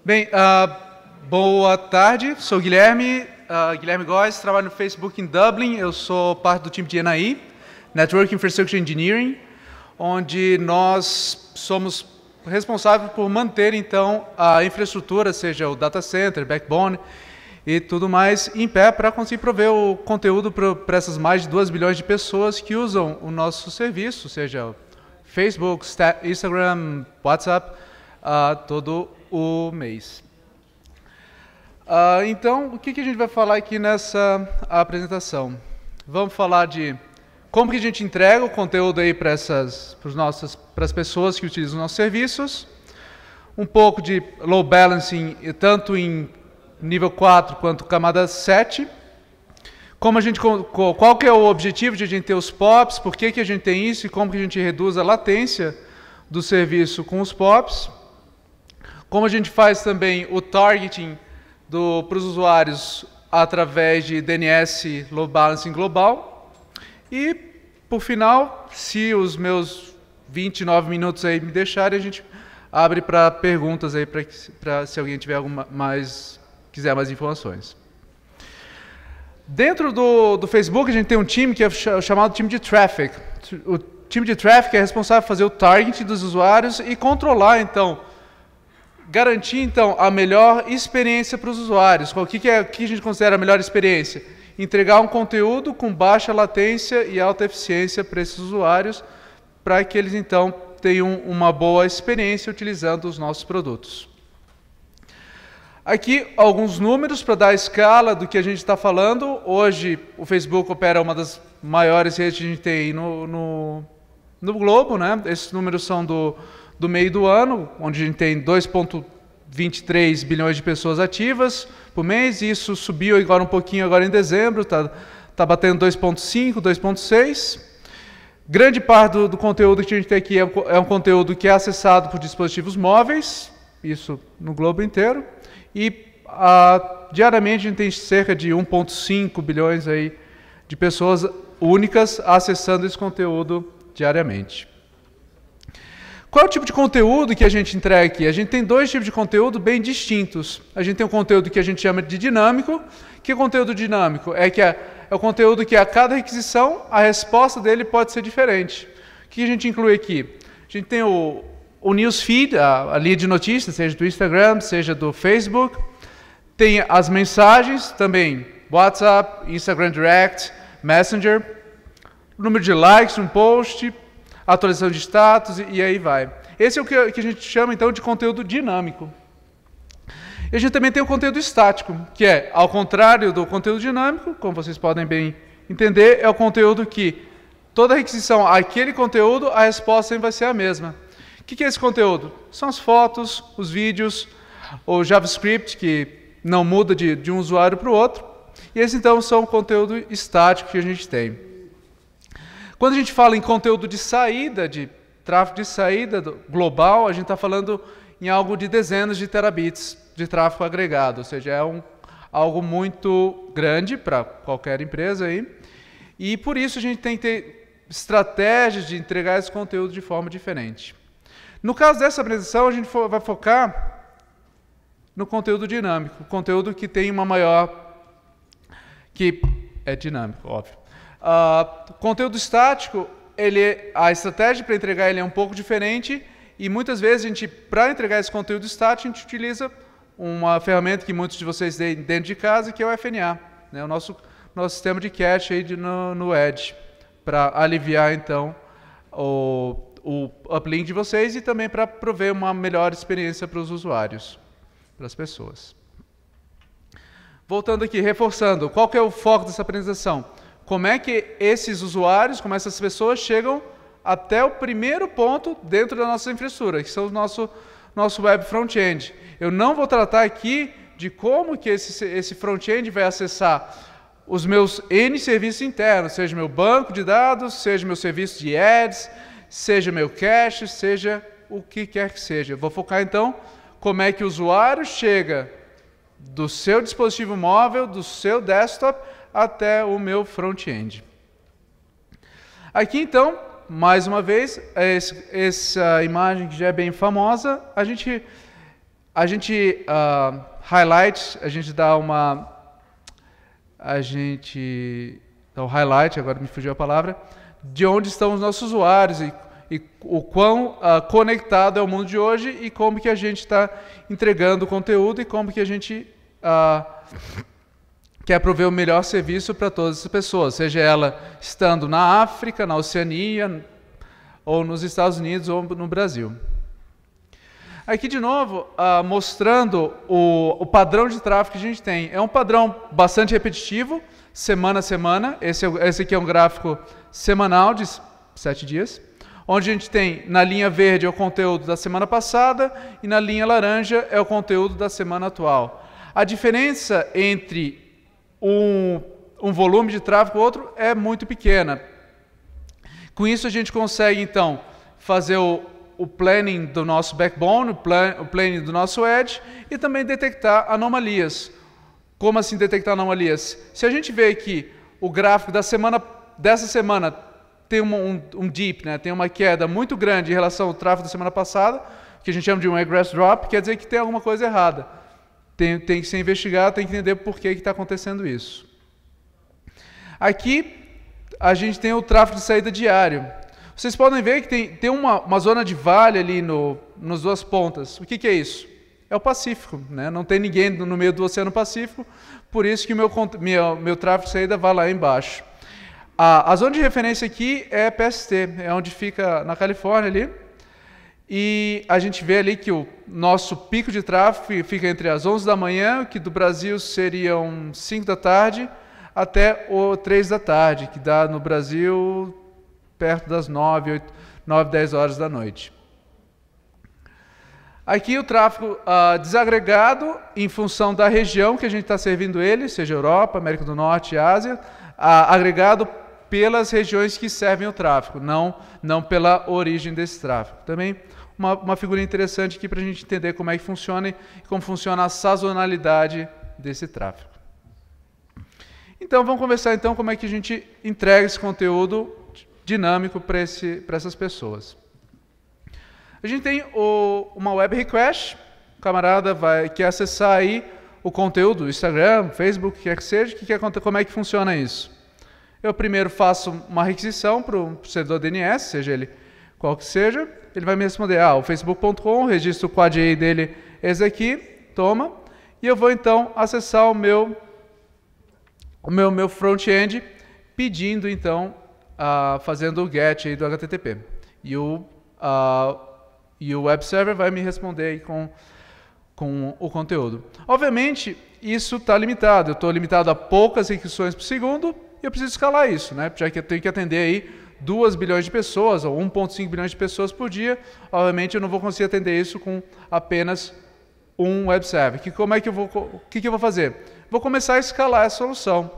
Bem, boa tarde, sou o Guilherme Góes, trabalho no Facebook em Dublin, eu sou parte do time de NI, Network Infrastructure Engineering, onde nós somos responsáveis por manter, então, a infraestrutura, seja o data center, backbone e tudo mais, em pé para conseguir prover o conteúdo para essas mais de 2 bilhões de pessoas que usam o nosso serviço, seja Facebook, Instagram, WhatsApp, todo o mês. Então, o que a gente vai falar aqui nessa apresentação? Vamos falar de como que a gente entrega o conteúdo aí para as pessoas que utilizam os nossos serviços, um pouco de load balancing, tanto em nível 4 quanto camada 7, qual que é o objetivo de a gente ter os POPs, por que a gente tem isso e como que a gente reduz a latência do serviço com os POPs, como a gente faz também o targeting para os usuários através de DNS Load Balancing global. E, por final, se os meus 29 minutos aí me deixarem, a gente abre para perguntas aí, se alguém tiver quiser mais informações. Dentro do Facebook, a gente tem um time que é chamado time de Traffic. O time de Traffic é responsável por fazer o target dos usuários e controlar, então, garantir, então, a melhor experiência para os usuários. O que a gente considera a melhor experiência? Entregar um conteúdo com baixa latência e alta eficiência para esses usuários, para que eles, então, tenham uma boa experiência utilizando os nossos produtos. Aqui, alguns números para dar a escala do que a gente está falando. Hoje, o Facebook opera uma das maiores redes que a gente tem no globo, né? Esses números são do meio do ano, onde a gente tem 2,23 bilhões de pessoas ativas por mês. Isso subiu agora um pouquinho agora em dezembro, tá batendo 2,5, 2,6. Grande parte do conteúdo que a gente tem aqui é um conteúdo que é acessado por dispositivos móveis, isso no globo inteiro. E diariamente a gente tem cerca de 1,5 bilhões aí de pessoas únicas acessando esse conteúdo diariamente. Qual é o tipo de conteúdo que a gente entrega aqui? A gente tem dois tipos de conteúdo bem distintos. A gente tem um conteúdo que a gente chama de dinâmico. Que conteúdo dinâmico? É o conteúdo que a cada requisição, a resposta dele pode ser diferente. O que a gente inclui aqui? A gente tem o newsfeed, a linha de notícias, seja do Instagram, seja do Facebook. Tem as mensagens também, WhatsApp, Instagram Direct, Messenger. Número de likes no post, atualização de status e aí vai. Esse é o que a gente chama, então, de conteúdo dinâmico. E a gente também tem o conteúdo estático, que é, ao contrário do conteúdo dinâmico, como vocês podem bem entender, é o conteúdo que toda requisição àquele conteúdo, a resposta sempre vai ser a mesma. O que é esse conteúdo? São as fotos, os vídeos, o JavaScript, que não muda de um usuário para o outro. E esse, então, são o conteúdo estático que a gente tem. Quando a gente fala em conteúdo de saída, de tráfego de saída global, a gente está falando em algo de dezenas de terabits de tráfego agregado, ou seja, é algo muito grande para qualquer empresa aí. E por isso a gente tem que ter estratégias de entregar esse conteúdo de forma diferente. No caso dessa apresentação, a gente vai focar no conteúdo dinâmico, o conteúdo que tem uma maior... que é dinâmico, óbvio. Conteúdo estático, a estratégia para entregar ele é um pouco diferente e muitas vezes para entregar esse conteúdo estático, a gente utiliza uma ferramenta que muitos de vocês têm dentro de casa, que é o FNA, né? O nosso sistema de cache aí no Edge, para aliviar então o uplink de vocês e também para prover uma melhor experiência para os usuários, para as pessoas. Voltando aqui, reforçando, qual que é o foco dessa apresentação? Como é que esses usuários, como essas pessoas chegam até o primeiro ponto dentro da nossa infraestrutura, que são o nosso web front-end. Eu não vou tratar aqui de como que esse front-end vai acessar os meus N serviços internos, seja meu banco de dados, seja meu serviço de ads, seja meu cache, seja o que quer que seja. Eu vou focar, então, como é que o usuário chega do seu dispositivo móvel, do seu desktop, até o meu front-end. Aqui, então, mais uma vez, essa imagem que já é bem famosa, a gente highlight, a gente dá uma... A gente dá um highlight, agora me fugiu a palavra, de onde estão os nossos usuários e o quão conectado é o mundo de hoje e como que a gente está entregando conteúdo e como que a gente quer prover o melhor serviço para todas essas pessoas, seja ela estando na África, na Oceania, ou nos Estados Unidos, ou no Brasil. Aqui, de novo, mostrando o padrão de tráfego que a gente tem. É um padrão bastante repetitivo, semana a semana. Esse aqui é um gráfico semanal de 7 dias, onde a gente tem, na linha verde, é o conteúdo da semana passada, e na linha laranja é o conteúdo da semana atual. A diferença entre um volume de tráfego e outro é muito pequena. Com isso a gente consegue então fazer o planning do nosso backbone, o planning do nosso edge e também detectar anomalias. Como assim detectar anomalias? Se a gente vê que o gráfico dessa semana tem um dip, né, tem uma queda muito grande em relação ao tráfego da semana passada, que a gente chama de um egress drop, quer dizer que tem alguma coisa errada. Tem que ser investigado, tem que entender por que está acontecendo isso. Aqui, a gente tem o tráfego de saída diário. Vocês podem ver que tem uma zona de vale ali nas duas pontas. O que é isso? É o Pacífico, né? Não tem ninguém no meio do Oceano Pacífico, por isso que o meu tráfego de saída vai lá embaixo. A zona de referência aqui é PST, é onde fica na Califórnia ali. E a gente vê ali que o nosso pico de tráfego fica entre as 11 da manhã, que do Brasil seriam 5 da tarde, até 3 da tarde, que dá no Brasil perto das 9, 10 horas da noite. Aqui o tráfego desagregado em função da região que a gente está servindo ele, seja Europa, América do Norte e Ásia, agregado pelas regiões que servem o tráfego, não pela origem desse tráfego. Também uma figura interessante aqui para a gente entender como é que funciona e como funciona a sazonalidade desse tráfego. Então, vamos conversar então como é que a gente entrega esse conteúdo dinâmico para essas pessoas. A gente tem uma web request, o camarada quer acessar aí o conteúdo do Instagram, Facebook, o que quer que seja, como é que funciona isso? Eu primeiro faço uma requisição para o servidor DNS, seja ele qual que seja, ele vai me responder, o facebook.com, registro o quad ID dele, esse aqui, toma, e eu vou então acessar o meu front-end, pedindo então, fazendo o get aí do HTTP. E o web server vai me responder aí com o conteúdo. Obviamente, isso está limitado, eu estou limitado a poucas requisições por segundo, e eu preciso escalar isso, né? Já que eu tenho que atender aí 2 bilhões de pessoas, ou 1,5 bilhões de pessoas por dia, obviamente eu não vou conseguir atender isso com apenas um web server. O que eu vou fazer? Vou começar a escalar essa solução.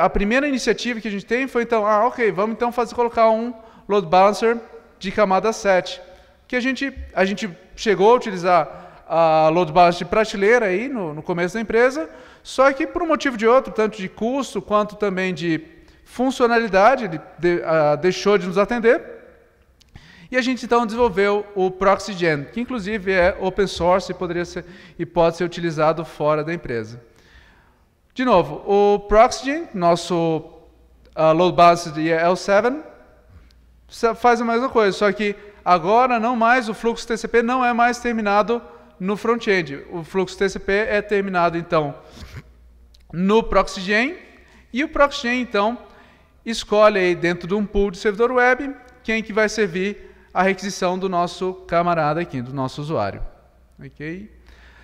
A primeira iniciativa que a gente tem foi então, ok, vamos então colocar um load balancer de camada 7, que a gente chegou a utilizar a load balancer de prateleira aí no começo da empresa, só que por um motivo de outro, tanto de custo quanto também de funcionalidade, ele deixou de nos atender. E a gente então desenvolveu o ProxyGen, que inclusive é open source e pode ser utilizado fora da empresa. De novo, o ProxyGen, nosso load balancer de L7, faz a mesma coisa, só que agora o fluxo TCP não é mais terminado no front-end. O fluxo TCP é terminado então no ProxyGen, e o ProxyGen então escolhe aí dentro de um pool de servidor web quem que vai servir a requisição do nosso camarada aqui, do nosso usuário. Ok?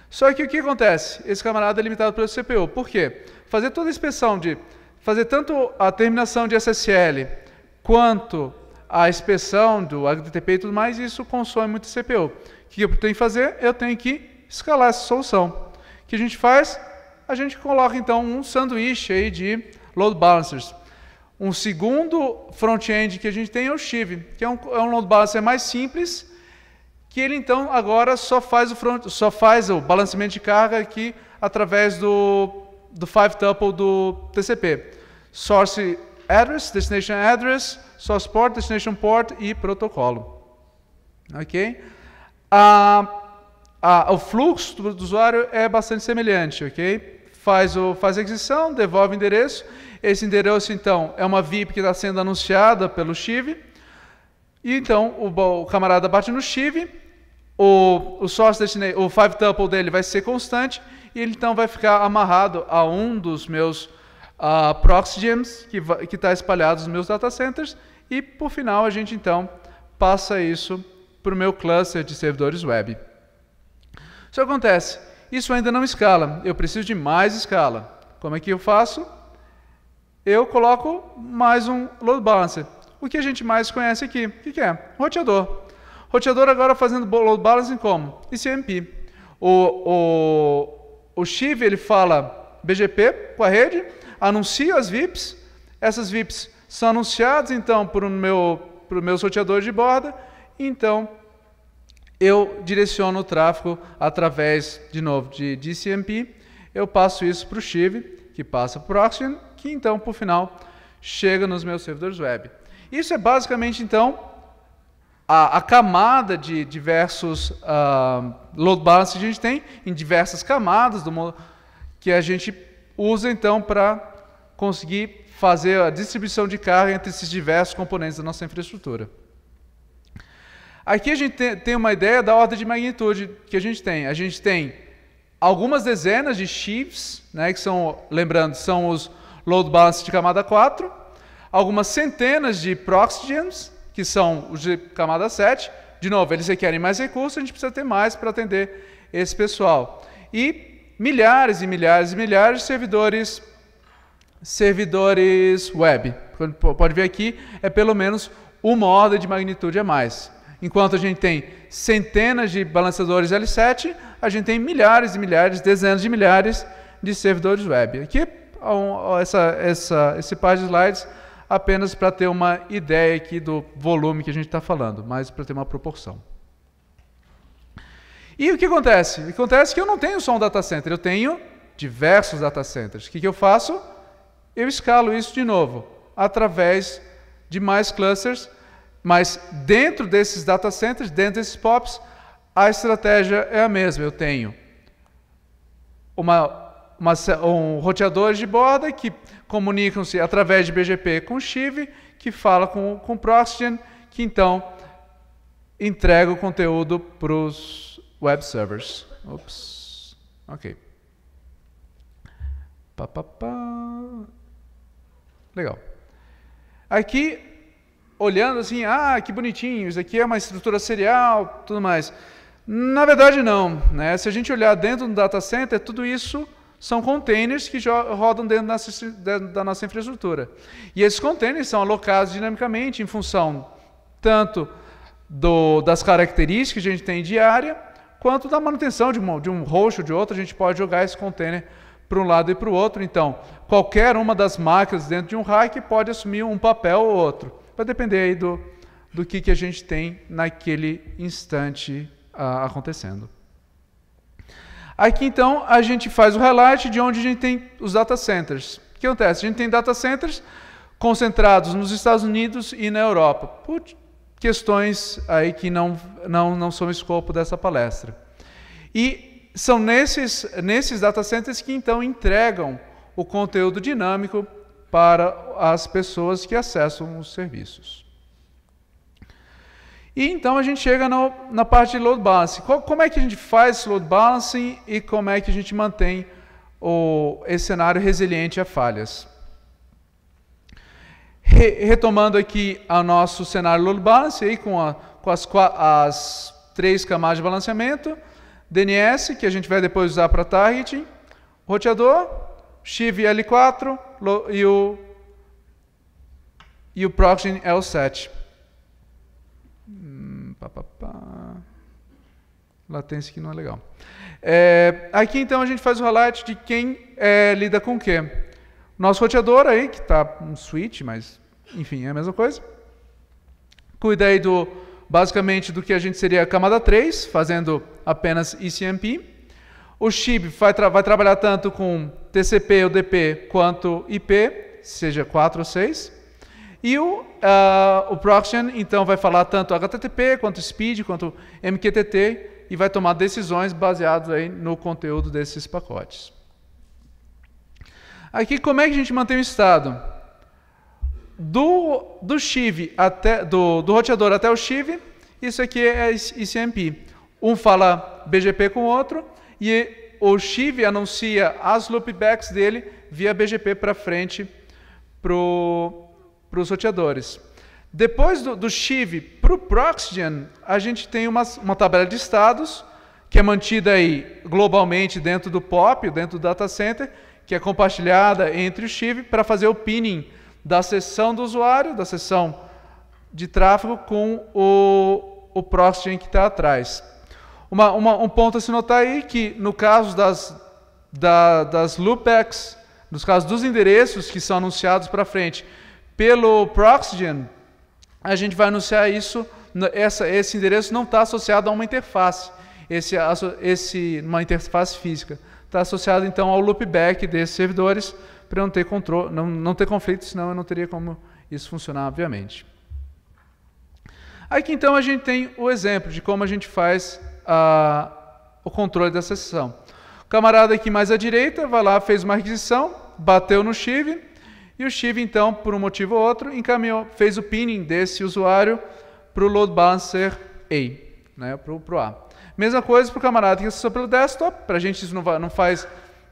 Só que o que acontece? Esse camarada é limitado pelo CPU. Por quê? Fazer toda a inspeção fazer tanto a terminação de SSL quanto a inspeção do HTTP e tudo mais, isso consome muito CPU. O que eu tenho que fazer? Eu tenho que escalar essa solução. O que a gente faz? A gente coloca então um sanduíche aí de load balancers. Um segundo front-end que a gente tem é o Shiv, que é um load balancer mais simples, que ele então agora só faz o balanceamento de carga aqui através do 5-tuple do TCP. Source address, destination address, source port, destination port e protocolo. Ok? o fluxo do usuário é bastante semelhante, ok? Faz a aquisição, devolve o endereço. Esse endereço, então, é uma VIP que está sendo anunciada pelo Chive. E, então, o camarada bate no Chive, o source destination, o 5-tuple dele vai ser constante, e ele, então, vai ficar amarrado a um dos meus proxy gems que está espalhado nos meus data centers. E, por final, a gente, então, passa isso para o meu cluster de servidores web. Isso acontece. Isso ainda não escala. Eu preciso de mais escala. Como é que eu faço? Eu coloco mais um load balancer. O que a gente mais conhece aqui? O que é? Roteador. Roteador agora fazendo load balancing como? ICMP. O Chive, ele fala BGP com a rede, anuncia as VIPs. Essas VIPs são anunciadas, então, para o meu roteador de borda. Então, eu direciono o tráfego através, de novo, de ICMP. Eu passo isso para o Chive, que passa para o Proxion, que então, por final, chega nos meus servidores web. Isso é basicamente, então, a camada de diversos load balancers que a gente tem, em diversas camadas, que a gente usa, então, para conseguir fazer a distribuição de carga entre esses diversos componentes da nossa infraestrutura. Aqui a gente tem uma ideia da ordem de magnitude que a gente tem. A gente tem algumas dezenas de chiefs, né, que são, lembrando, são os load balancers de camada 4, algumas centenas de proxy gems, que são os de camada 7. De novo, eles requerem mais recursos, a gente precisa ter mais para atender esse pessoal. E milhares e milhares e milhares de servidores web. Pode ver aqui, é pelo menos uma ordem de magnitude a mais. Enquanto a gente tem centenas de balanceadores L7, a gente tem milhares e milhares, dezenas de milhares de servidores web. Aqui, esse par de slides, apenas para ter uma ideia aqui do volume que a gente está falando, mas para ter uma proporção. E o que acontece? Acontece que eu não tenho só um data center, eu tenho diversos data centers. O que eu faço? Eu escalo isso de novo, através de mais clusters. Mas dentro desses data centers, dentro desses POPs, a estratégia é a mesma. Eu tenho um roteador de borda que comunicam-se através de BGP com o Chive, que fala com o Proxion, que então entrega o conteúdo para os web servers. Ops. Ok. Legal. Aqui, olhando assim, que bonitinho, isso aqui é uma estrutura serial, tudo mais. Na verdade, não. Né? Se a gente olhar dentro do data center, tudo isso são containers que rodam dentro da nossa infraestrutura. E esses containers são alocados dinamicamente em função tanto das características que a gente tem diária, quanto da manutenção de um host ou de outro. A gente pode jogar esse container para um lado e para o outro. Então, qualquer uma das máquinas dentro de um rack pode assumir um papel ou outro. Vai depender aí do que a gente tem naquele instante acontecendo. Aqui, então, a gente faz o highlight de onde a gente tem os data centers. O que acontece? A gente tem data centers concentrados nos Estados Unidos e na Europa, por questões aí que não são o escopo dessa palestra. E são nesses data centers que, então, entregam o conteúdo dinâmico para as pessoas que acessam os serviços. E então a gente chega na parte de load balancing. Como é que a gente faz esse load balancing e como é que a gente mantém esse cenário resiliente a falhas? Retomando aqui o nosso cenário load balancing, aí com as 3 camadas de balanceamento, DNS, que a gente vai depois usar para targeting, roteador, Chive L4 e o Proxion L7. Latência aqui não é legal. Aqui então a gente faz o highlight de quem lida com o quê. Nosso roteador aí, que está um switch, mas enfim, é a mesma coisa. Cuida aí basicamente do que a gente seria a camada 3, fazendo apenas ICMP. O Chive vai trabalhar tanto com TCP, UDP, quanto IP, seja 4 ou 6. E o Proxion, então, vai falar tanto HTTP, quanto Speed, quanto MQTT, e vai tomar decisões baseadas aí no conteúdo desses pacotes. Aqui, como é que a gente mantém o estado? Do Chive até do roteador até o Chive, isso aqui é ICMP. Um fala BGP com o outro e o Chive anuncia as loopbacks dele via BGP para frente para os roteadores. Depois do Chive para o Proxygen, a gente tem uma tabela de estados que é mantida aí globalmente dentro do POP, dentro do data center, que é compartilhada entre o Chive para fazer o pinning da sessão do usuário, da sessão de tráfego com o Proxygen que está atrás. Um ponto a se notar aí que no caso das loopbacks, nos casos dos endereços que são anunciados para frente pelo Proxygen, a gente vai anunciar isso, esse endereço não está associado a uma interface, uma interface física. Está associado então ao loopback desses servidores para não ter controle, não ter conflito, senão eu não teria como isso funcionar, obviamente. Aqui então a gente tem o exemplo de como a gente faz o controle da sessão. O camarada aqui mais à direita vai lá, fez uma requisição, bateu no Chive, e o Chive então, por um motivo ou outro, fez o pinning desse usuário para o load balancer A, né, para o A. Mesma coisa para o camarada que acessou pelo desktop, para a gente isso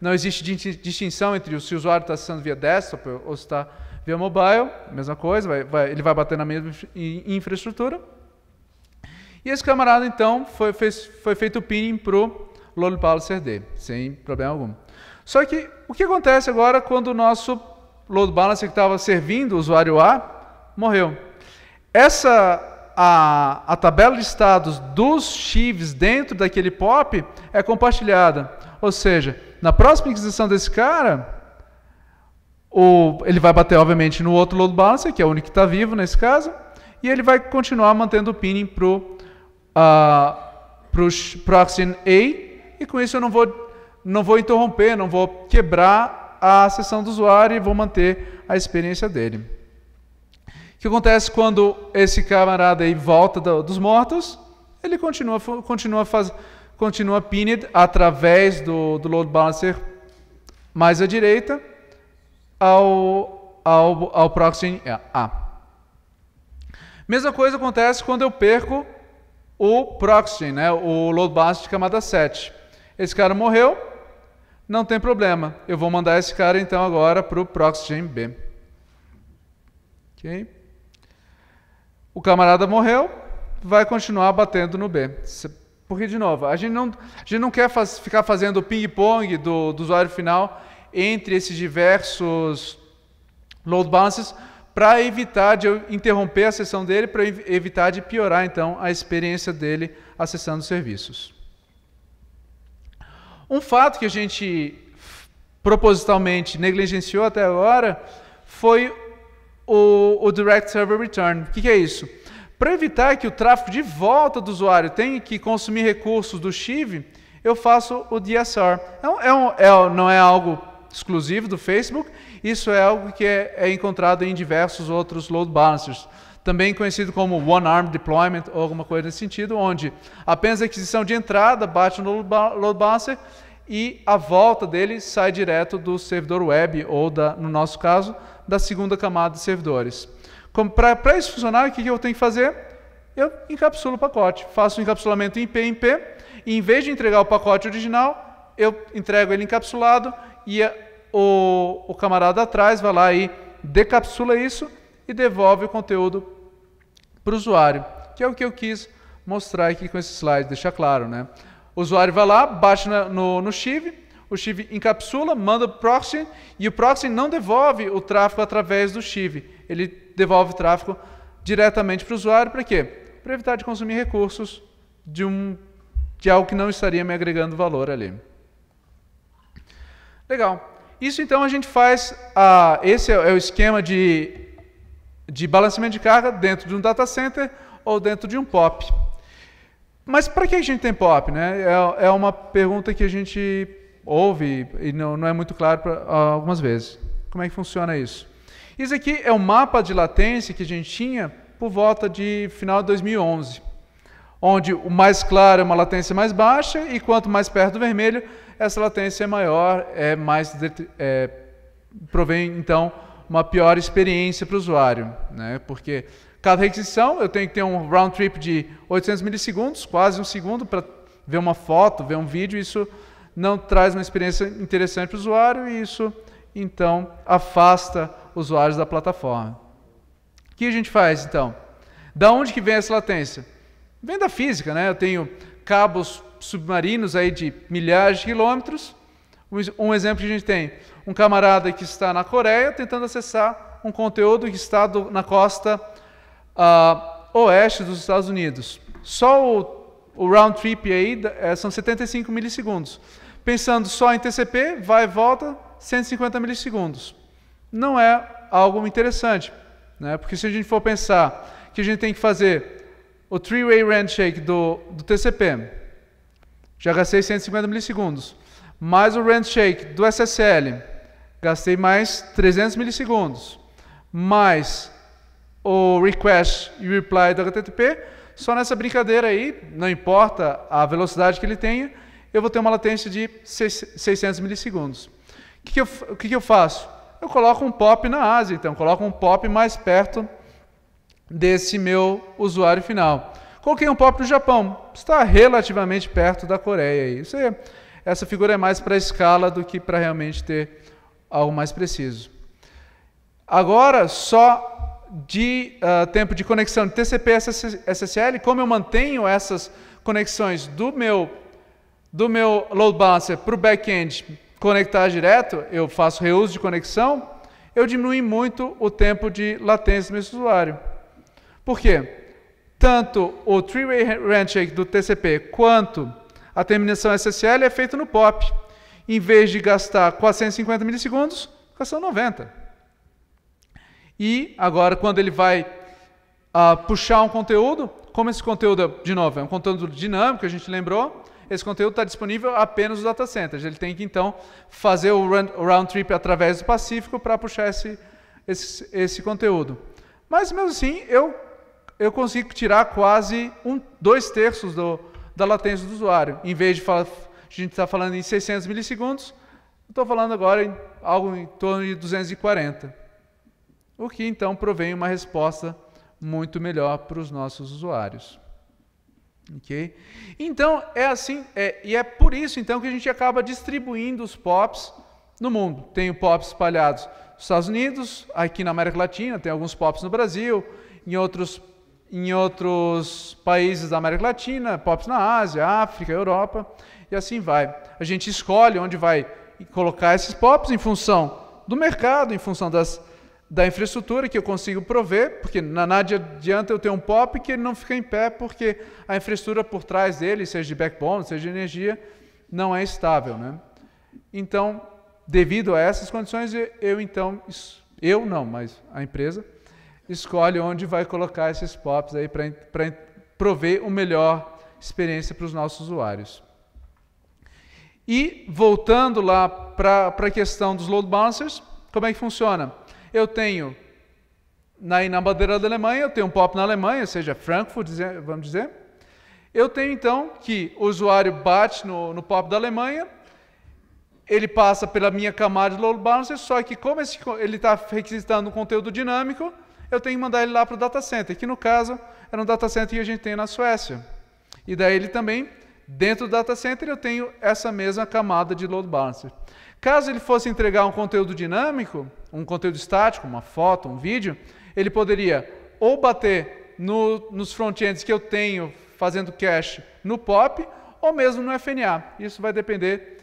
não existe distinção entre se o usuário está acessando via desktop ou se está via mobile, mesma coisa, ele vai bater na mesma infraestrutura. E esse camarada, então, foi feito o pinning para o load balancer D, sem problema algum. Só que, o que acontece agora quando o nosso load balancer que estava servindo o usuário A morreu? A tabela de estados dos chives dentro daquele POP é compartilhada. Ou seja, na próxima aquisição desse cara, ele vai bater, obviamente, no outro load balancer, que é o único que está vivo nesse caso, e ele vai continuar mantendo o pinning para o Proxygen A, e com isso eu não vou interromper, não vou quebrar a sessão do usuário e vou manter a experiência dele. O que acontece quando esse camarada aí volta dos mortos? Ele continua pinned através do load balancer mais à direita ao Proxygen A. Mesma coisa acontece quando eu perco o Proxygen, né, o load balancer de camada 7. Esse cara morreu, não tem problema. Eu vou mandar esse cara então agora para o Proxygen B. Ok? O camarada morreu, vai continuar batendo no B. Porque, de novo, a gente não quer ficar fazendo o ping-pong do usuário final entre esses diversos load balancers para evitar de eu interromper a sessão dele, para evitar de piorar, então, a experiência dele acessando serviços. Um fato que a gente propositalmente negligenciou até agora foi o Direct Server Return. O que é isso? Para evitar que o tráfego de volta do usuário tenha que consumir recursos do Chive, eu faço o DSR. Não é algo exclusivo do Facebook, isso é algo que é encontrado em diversos outros load balancers, também conhecido como One-Arm Deployment ou alguma coisa nesse sentido, onde apenas a aquisição de entrada bate no load balancer e a volta dele sai direto do servidor web ou, no nosso caso, da segunda camada de servidores. Para isso funcionar, o que eu tenho que fazer? Eu encapsulo o pacote, faço um encapsulamento em P em P, e em vez de entregar o pacote original, eu entrego ele encapsulado e o camarada atrás vai lá e decapsula isso e devolve o conteúdo para o usuário, que é o que eu quis mostrar aqui com esse slide, deixar claro, né? O usuário vai lá, bate no Chive, o Chive encapsula, manda para o Proxygen, e o Proxygen não devolve o tráfego através do Chive, ele devolve o tráfego diretamente para o usuário, para quê? Para evitar de consumir recursos de algo que não estaria me agregando valor ali. Legal. Isso então a gente faz, esse é o esquema de balanceamento de carga dentro de um data center ou dentro de um POP. Mas para que a gente tem POP, né? É uma pergunta que a gente ouve e não é muito claro algumas vezes. Como é que funciona isso? Isso aqui é um mapa de latência que a gente tinha por volta de final de 2011. onde o mais claro é uma latência mais baixa e quanto mais perto do vermelho, essa latência é maior, provém então uma pior experiência para o usuário, né? Porque cada requisição eu tenho que ter um round trip de 800 milissegundos, quase um segundo, para ver uma foto, ver um vídeo. Isso não traz uma experiência interessante para o usuário e isso então afasta usuários da plataforma. O que a gente faz então? Da onde que vem essa latência? Vem da física, né? Eu tenho cabos submarinos aí de milhares de quilômetros. Um exemplo que a gente tem, um camarada que está na Coreia tentando acessar um conteúdo que está na costa oeste dos Estados Unidos. Só o round trip aí são 75 milissegundos. Pensando só em TCP, vai e volta, 150 milissegundos. Não é algo interessante, né? Porque se a gente for pensar que a gente tem que fazer o three-way handshake do TCP, já gastei 150 milissegundos, mais o handshake do SSL, gastei mais 300 milissegundos, mais o request e reply do HTTP, só nessa brincadeira aí, não importa a velocidade que ele tenha, eu vou ter uma latência de 600 milissegundos. O que eu faço? Eu coloco um POP na Ásia, então coloco um POP mais perto desse meu usuário final. Coloquei um POP no Japão, está relativamente perto da Coreia. Essa figura é mais para a escala do que para realmente ter algo mais preciso. Agora, só de tempo de conexão de TCP e SSL, como eu mantenho essas conexões do meu load balancer para o back-end conectar direto, eu faço reuso de conexão, eu diminui muito o tempo de latência do meu usuário. Por quê? Tanto o three-way handshake do TCP quanto a terminação SSL é feito no POP. Em vez de gastar 450 milissegundos, gastou 90. E agora, quando ele vai puxar um conteúdo, como esse conteúdo, de novo, é um conteúdo dinâmico, a gente lembrou, esse conteúdo está disponível apenas nos data centers. Ele tem que, então, fazer o round trip através do Pacífico para puxar esse conteúdo. Mas, mesmo assim, eu consigo tirar quase 2/3 da latência do usuário. Em vez de a gente estar falando em 600 milissegundos, estou falando agora em algo em torno de 240. O que, então, provém uma resposta muito melhor para os nossos usuários. Okay? Então, é assim, e é por isso então que a gente acaba distribuindo os POPs no mundo. Tem POPs espalhados nos Estados Unidos, aqui na América Latina, tem alguns POPs no Brasil, em outros países da América Latina, POPs na Ásia, África, Europa, e assim vai. A gente escolhe onde vai colocar esses POPs em função do mercado, em função da infraestrutura que eu consigo prover, porque nada adianta eu ter um POP que ele não fica em pé, porque a infraestrutura por trás dele, seja de backbone, seja de energia, não é estável, né? Então, devido a essas condições, mas a empresa escolhe onde vai colocar esses POPs aí para prover uma melhor experiência para os nossos usuários. E, voltando lá para a questão dos load balancers, como é que funciona? Eu tenho, na bandeira da Alemanha, eu tenho um POP na Alemanha, ou seja, Frankfurt, vamos dizer. Eu tenho, então, que o usuário bate no POP da Alemanha, ele passa pela minha camada de load balancer, só que como ele está requisitando um conteúdo dinâmico, eu tenho que mandar ele lá para o data center, que no caso era um data center que a gente tem na Suécia. E daí ele também, dentro do data center, eu tenho essa mesma camada de load balancer. Caso ele fosse entregar um conteúdo dinâmico, um conteúdo estático, uma foto, um vídeo, ele poderia ou bater nos front-ends que eu tenho fazendo cache no POP, ou mesmo no FNA. Isso vai depender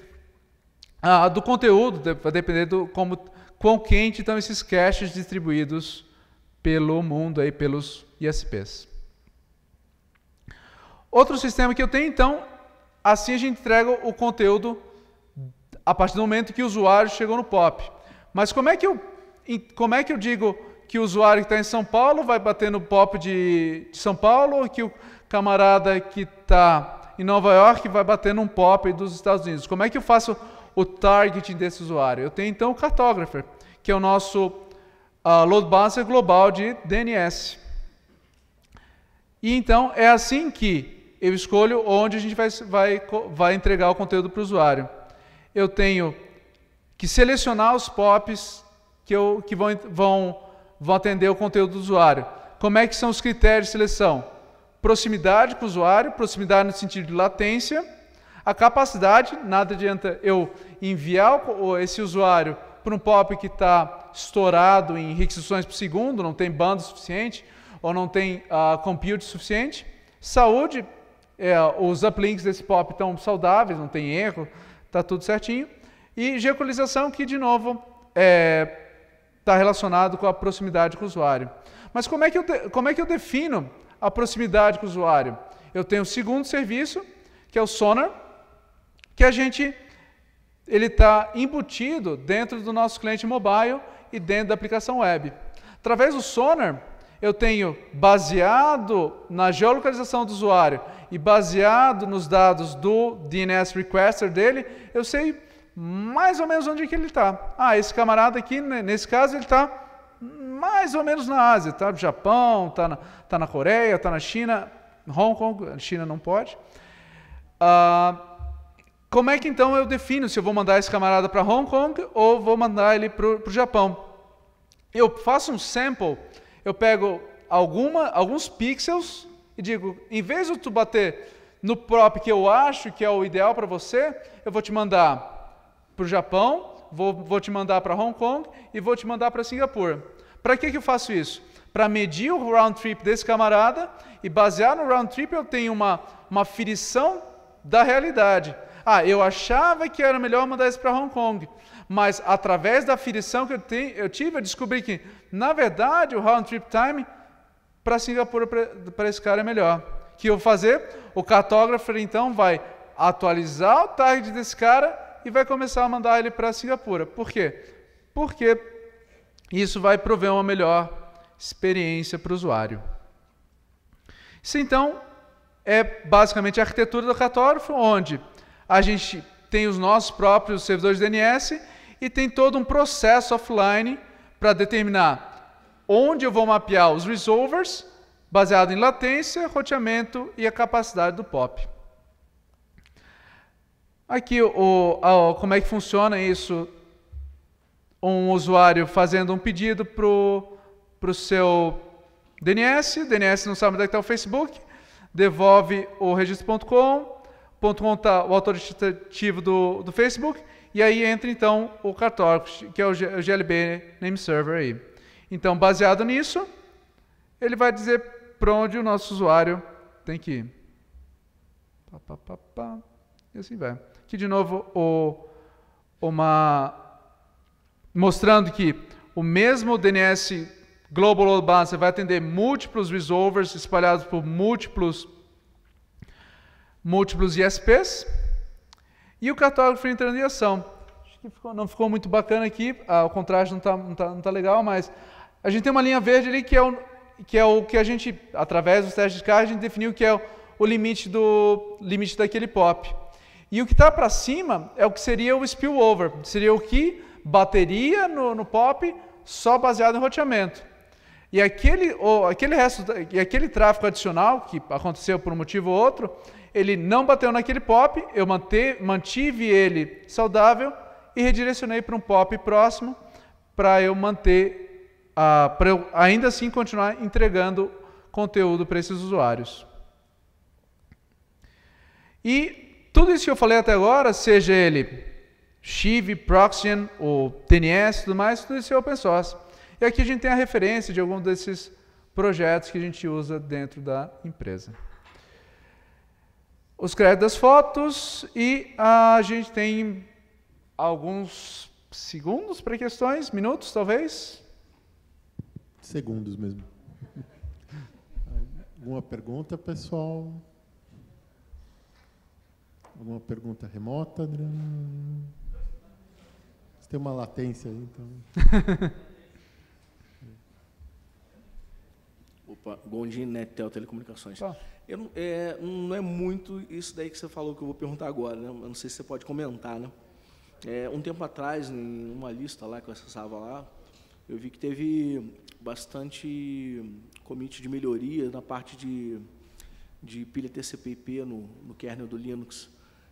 do conteúdo, vai depender do quão quente estão esses caches distribuídos pelo mundo, aí, pelos ISPs. Outro sistema que eu tenho, então, assim a gente entrega o conteúdo a partir do momento que o usuário chegou no POP. Mas como é que eu digo que o usuário que está em São Paulo vai bater no POP de São Paulo, ou que o camarada que está em Nova York vai bater num POP dos Estados Unidos? Como é que eu faço o targeting desse usuário? Eu tenho então o Cartographer, que é o nosso load balancer global de DNS. E então é assim que eu escolho onde a gente vai entregar o conteúdo para o usuário. Eu tenho que selecionar os POPs que vão atender o conteúdo do usuário. Como é que são os critérios de seleção? Proximidade com o usuário, proximidade no sentido de latência, a capacidade, nada adianta eu enviar esse usuário para um POP que está estourado em requisições por segundo, não tem banda suficiente, ou não tem compute suficiente. Saúde, os uplinks desse POP estão saudáveis, não tem erro, está tudo certinho. E geolocalização, que de novo está relacionado com a proximidade com o usuário. Mas como é que eu defino a proximidade com o usuário? Eu tenho o segundo serviço, que é o Sonar, que ele está embutido dentro do nosso cliente mobile e dentro da aplicação web. Através do Sonar, eu tenho, baseado na geolocalização do usuário e baseado nos dados do DNS requester dele, eu sei mais ou menos onde que ele está. Esse camarada aqui, nesse caso, ele está mais ou menos na Ásia, está no Japão, está na Coreia, está na China, Hong Kong, a China não pode. Como é que então eu defino se eu vou mandar esse camarada para Hong Kong ou vou mandar ele para o Japão? Eu faço um sample, eu pego alguns pixels e digo, em vez de tu bater no POP que eu acho que é o ideal para você, eu vou te mandar para o Japão, vou te mandar para Hong Kong e vou te mandar para Singapura. Para que eu faço isso? Para medir o round trip desse camarada e baseado no round trip eu tenho uma aferição da realidade. Eu achava que era melhor mandar isso para Hong Kong, mas através da aferição que eu tive, eu descobri que, na verdade, o round trip time para Singapura, para esse cara é melhor. O que eu vou fazer? O cartógrafo, então, vai atualizar o target desse cara e vai começar a mandar ele para Singapura. Por quê? Porque isso vai prover uma melhor experiência para o usuário. Isso, então, é basicamente a arquitetura do cartógrafo, onde a gente tem os nossos próprios servidores de DNS e tem todo um processo offline para determinar onde eu vou mapear os resolvers, baseado em latência, roteamento e a capacidade do POP. Aqui, como é que funciona isso? Um usuário fazendo um pedido para o seu DNS, o DNS não sabe onde é que está o Facebook, devolve o registro.com, .com está o autoritativo do Facebook, e aí entra então o cartógrafo, que é o GLB Name Server aí. Então, baseado nisso, ele vai dizer para onde o nosso usuário tem que ir. E assim vai. Aqui de novo, mostrando que o mesmo DNS Global Load Balancer vai atender múltiplos resolvers espalhados por múltiplos ISPs, e o cartógrafo entrando em ação. Acho que não ficou muito bacana aqui, o contraste não tá legal, mas a gente tem uma linha verde ali que é o que a gente, através dos testes de carga, a gente definiu que é o limite daquele POP. E o que está para cima é o que seria o spillover, seria o que bateria no POP só baseado em roteamento. E aquele tráfego adicional, que aconteceu por um motivo ou outro, ele não bateu naquele POP, eu mantive ele saudável e redirecionei para um POP próximo para eu ainda assim continuar entregando conteúdo para esses usuários. E tudo isso que eu falei até agora, seja ele Chive, Proxian, ou DNS e tudo mais, tudo isso é open source. E aqui a gente tem a referência de algum desses projetos que a gente usa dentro da empresa. Os créditos das fotos e a gente tem alguns segundos para questões, minutos talvez? Segundos mesmo. Alguma pergunta, pessoal? Alguma pergunta remota, Adriano? Você tem uma latência aí, então. Opa, Gondim, Netel Telecomunicações. Não é muito isso daí que você falou que eu vou perguntar agora, né? Eu não sei se você pode comentar, né? Um tempo atrás, em uma lista lá que eu acessava lá, eu vi que teve bastante commit de melhoria na parte de de pilha TCP/IP no kernel do Linux.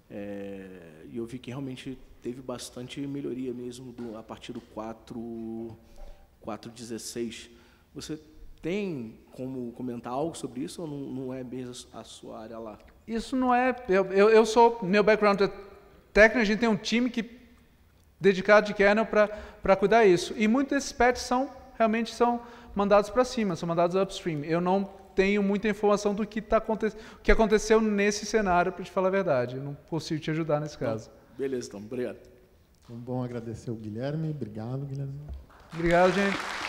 E eu vi que realmente teve bastante melhoria mesmo a partir do 4.16. Você tem como comentar algo sobre isso ou não é mesmo a sua área lá? Isso não é... Eu sou... Meu background é técnico, a gente tem um time dedicado de kernel para cuidar disso. E muitos desses patches realmente são mandados para cima, são mandados upstream. Eu não tenho muita informação do que aconteceu nesse cenário, para te falar a verdade. Eu não consigo te ajudar nesse caso. Beleza, então. Obrigado. Então, bom agradecer o Guilherme. Obrigado, Guilherme. Obrigado, gente.